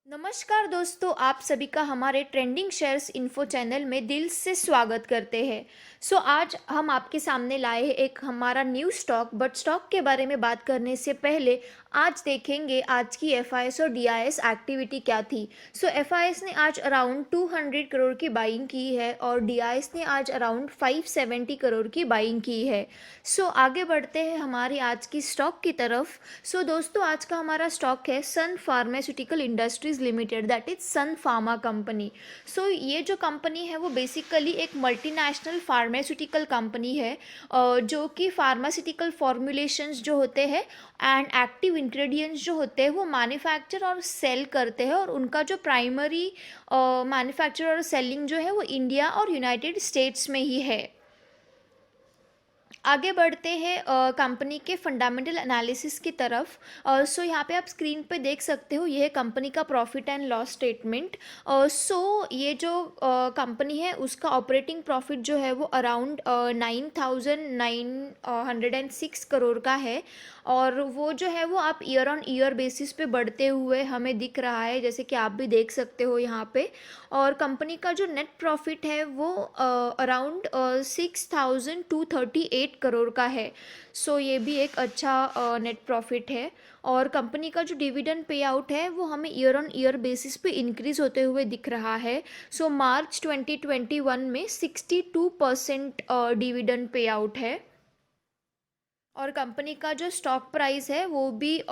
नमस्कार दोस्तों, आप सभी का हमारे ट्रेंडिंग शेयर्स इन्फो चैनल में दिल से स्वागत करते हैं। आज हम आपके सामने लाए हैं एक हमारा न्यू स्टॉक। बट स्टॉक के बारे में बात करने से पहले आज देखेंगे आज की एफआईएस और डीआईएस एक्टिविटी क्या थी। एफआईएस ने आज अराउंड 200 करोड़ की बाइंग की है और डीआईएस ने आज अराउंड 570 करोड़ की बाइंग की है। आगे बढ़ते हैं हमारी आज की स्टॉक की तरफ। दोस्तों, आज का हमारा स्टॉक है Sun Pharmaceutical Industries Limited, that is Sun Pharma company. ये जो कंपनी है वो बेसिकली एक मल्टीनेशनल फार्मास्यूटिकल कंपनी है, जो कि फार्मास्यूटिकल फॉर्मुलेशंस जो होते हैं एंड एक्टिव इंग्रेडिएंट्स जो होते हैं वो मैन्युफैक्चर और सेल करते हैं, और उनका जो प्राइमरी मैन्युफैक्चर और सेलिंग जो है वो इंडिया और यूनाइटेड स्टेट्स में ही है। आगे बढ़ते हैं कंपनी के फंडामेंटल एनालिसिस की तरफ। यहाँ पे आप स्क्रीन पे देख सकते हो, ये है कंपनी का प्रॉफिट एंड लॉस स्टेटमेंट। ये जो कंपनी है उसका ऑपरेटिंग प्रॉफिट जो है वो अराउंड 9,906 करोड़ का है, और वो जो है वो आप ईयर ऑन ईयर बेसिस पे बढ़ते हुए हमें दिख रहा है, जैसे कि आप भी देख सकते हो यहाँ पे। और कंपनी का जो नेट प्रॉफिट है वो अराउंड 6,238 करोड़ का है। ये भी एक अच्छा नेट प्रॉफिट है। और कंपनी का जो डिविडेंड पे आउट है वो हमें ईयर ऑन ईयर बेसिस पे इंक्रीज होते हुए दिख रहा है। मार्च 2021 में 62% डिविडेंड पे आउट है। और कंपनी का जो स्टॉक प्राइस है वो भी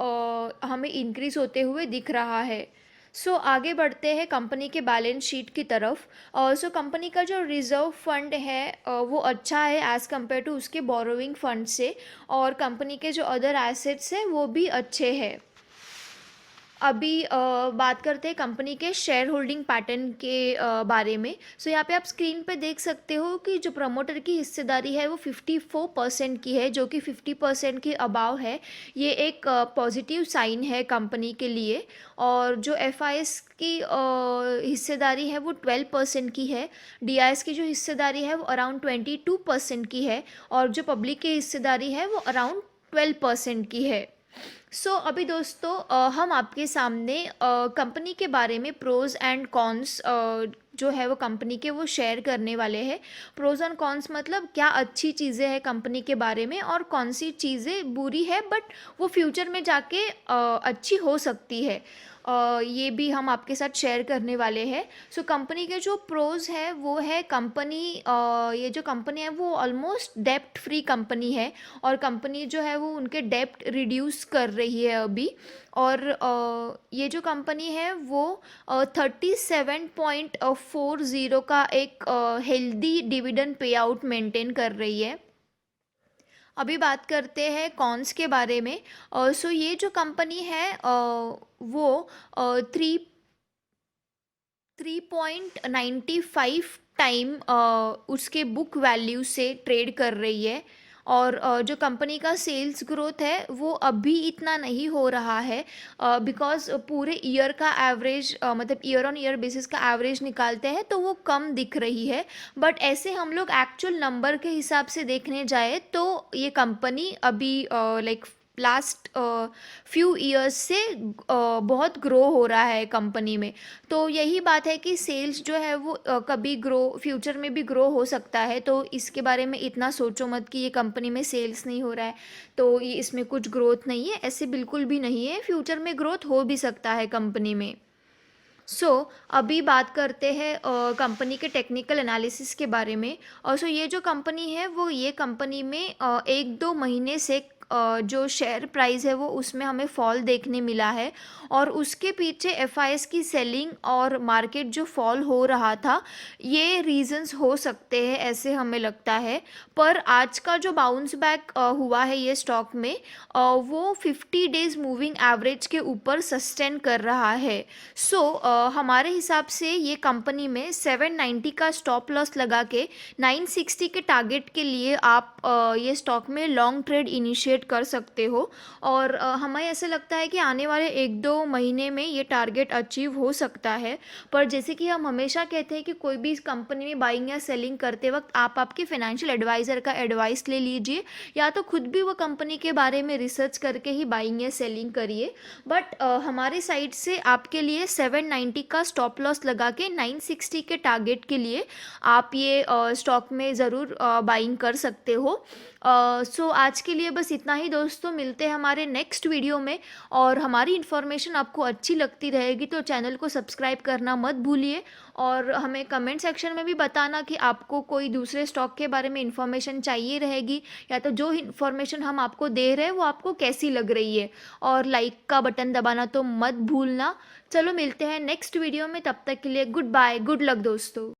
हमें इंक्रीज होते हुए दिख रहा है। आगे बढ़ते हैं कंपनी के बैलेंस शीट की तरफ। कंपनी का जो रिजर्व फंड है वो अच्छा है एज़ कम्पेयर टू उसके बोरोइंग फंड से, और कंपनी के जो अदर एसेट्स हैं वो भी अच्छे हैं। अभी बात करते हैं कंपनी के शेयर होल्डिंग पैटर्न के बारे में। यहाँ पे आप स्क्रीन पे देख सकते हो कि जो प्रमोटर की हिस्सेदारी है वो 54% की है, जो कि 50% के अबाव है। ये एक पॉजिटिव साइन है कंपनी के लिए। और जो एफआईएस की हिस्सेदारी है वो 12% की है। डीआईएस की जो हिस्सेदारी है वो अराउंड 22% की है, और जो पब्लिक की हिस्सेदारी है वो अराउंड 12% की है। अभी दोस्तों हम आपके सामने कंपनी के बारे में प्रोज एंड कॉन्स जो है वो कंपनी के वो शेयर करने वाले हैं। प्रोज एंड कॉन्स मतलब क्या अच्छी चीज़ें हैं कंपनी के बारे में और कौन सी चीज़ें बुरी है बट वो फ्यूचर में जाके अच्छी हो सकती है, ये भी हम आपके साथ शेयर करने वाले हैं। कंपनी के जो प्रोज है वो है कंपनी, ये जो कंपनी है वो ऑलमोस्ट डेप्ट फ्री कंपनी है, और कंपनी जो है वो उनके डेप्ट रिड्यूस कर रही है अभी। और ये जो कंपनी है वो 37.40 का एक healthy dividend pay out maintain कर रही है। अभी बात करते हैं कॉन्स के बारे में। ये जो कंपनी है वो 3.95 टाइम उसके बुक वैल्यू से ट्रेड कर रही है। और जो कंपनी का सेल्स ग्रोथ है वो अभी इतना नहीं हो रहा है, बिकॉज पूरे ईयर का एवरेज मतलब ईयर ऑन ईयर बेसिस का एवरेज निकालते हैं तो वो कम दिख रही है। बट ऐसे हम लोग एक्चुअल नंबर के हिसाब से देखने जाए तो ये कंपनी अभी लाइक लास्ट फ्यू ईयर्स से बहुत ग्रो हो रहा है कंपनी में। तो यही बात है कि सेल्स जो है वो कभी ग्रो फ्यूचर में भी ग्रो हो सकता है, तो इसके बारे में इतना सोचो मत कि ये कंपनी में सेल्स नहीं हो रहा है तो ये इसमें कुछ ग्रोथ नहीं है, ऐसे बिल्कुल भी नहीं है। फ्यूचर में ग्रोथ हो भी सकता है कंपनी में। अभी बात करते हैं कंपनी के टेक्निकल एनालिसिस के बारे में। और ये जो कंपनी है वो ये कंपनी में 1-2 महीने से जो शेयर प्राइस है वो उसमें हमें फॉल देखने मिला है, और उसके पीछे एफआईएस की सेलिंग और मार्केट जो फॉल हो रहा था ये रीजंस हो सकते हैं, ऐसे हमें लगता है। पर आज का जो बाउंस बैक हुआ है ये स्टॉक में वो 50 डेज मूविंग एवरेज के ऊपर सस्टेन कर रहा है। हमारे हिसाब से ये कंपनी में 790 का स्टॉप लॉस लगा के 960 के टारगेट के लिए आप ये स्टॉक में लॉन्ग ट्रेड इनिशिएट इनिशिएट कर सकते हो। और हमें ऐसे लगता है कि आने वाले 1-2 महीने में ये टारगेट अचीव हो सकता है। पर जैसे कि हम हमेशा कहते हैं कि कोई भी इस कंपनी में बाइंग या सेलिंग करते वक्त आप आपके फाइनेंशियल एडवाइज़र का एडवाइस ले लीजिए, या तो खुद भी वो कंपनी के बारे में रिसर्च करके ही बाइंग या सेलिंग करिए। बट हमारी साइड से आपके लिए 790 का स्टॉप लॉस लगा के 960 के टारगेट के लिए आप ये स्टॉक में ज़रूर बाइंग कर सकते हो। सो आज के लिए बस इतना ही दोस्तों, मिलते हैं हमारे नेक्स्ट वीडियो में। और हमारी इन्फॉर्मेशन आपको अच्छी लगती रहेगी तो चैनल को सब्सक्राइब करना मत भूलिए, और हमें कमेंट सेक्शन में भी बताना कि आपको कोई दूसरे स्टॉक के बारे में इन्फॉर्मेशन चाहिए रहेगी, या तो जो इन्फॉर्मेशन हम आपको दे रहे हैं वो आपको कैसी लग रही है। और लाइक का बटन दबाना तो मत भूलना। चलो मिलते हैं नेक्स्ट वीडियो में, तब तक के लिए गुड बाय, गुड लक दोस्तों।